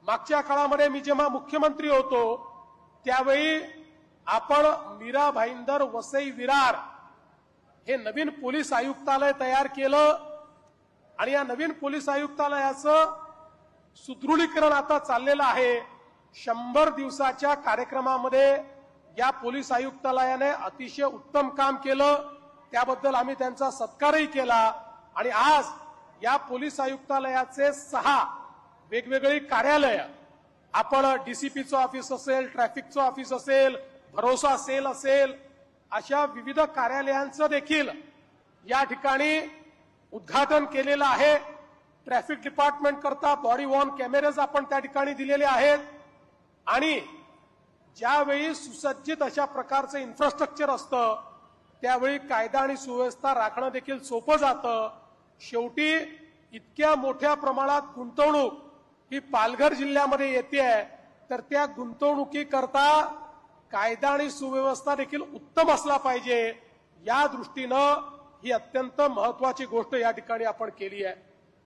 मागच्या काळामध्ये मी जेव्हा मुख्यमंत्री होतो त्यावेळी आपण मीरा भाईंदर वसई विरार हे नवीन पोलीस आयुक्तालय तयार केलं आणि या नवीन पोलीस आयुक्तालयाचं सुदृढीकरण आता चाललेलं आहे। 100 दिवसाच्या कार्यक्रमामध्ये या पोलीस आयुक्तालयाने अतिशय उत्तम काम केलं, त्याबद्दल आम्ही त्यांचा सत्कारही केला आणि आज या पोलीस आयुक्तालयाचे 6 वेगवेगळी कार्यालय आपण डीसीपीचं ऑफिस असेल, ट्रॅफिकचं ऑफिस असेल, भरोसा सेल असेल, अशा विविध कार्यालयांचं देखील या ठिकाणी उद्घाटन केलेलं आहे। ट्रॅफिक डिपार्टमेंट करता बॉडी वॉर्न कॅमेरेज आपण त्या ठिकाणी दिलेले आहेत आणि ज्यावेळी सुसज्जित अशा प्रकारचं इन्फ्रास्ट्रक्चर असतं त्यावेळी कायदा आणि सुव्यवस्था राखणं देखील सोपं जातं। शेवटी इतक्या मोठ्या प्रमाणात गुंतवणूक ही पालघर जिल्ह्यामध्ये येते तर त्या गुंतवणुकीकरता कायदा आणि सुव्यवस्था देखील उत्तम असला पाहिजे, या दृष्टीनं ही अत्यंत महत्वाची गोष्ट या ठिकाणी आपण केली आहे।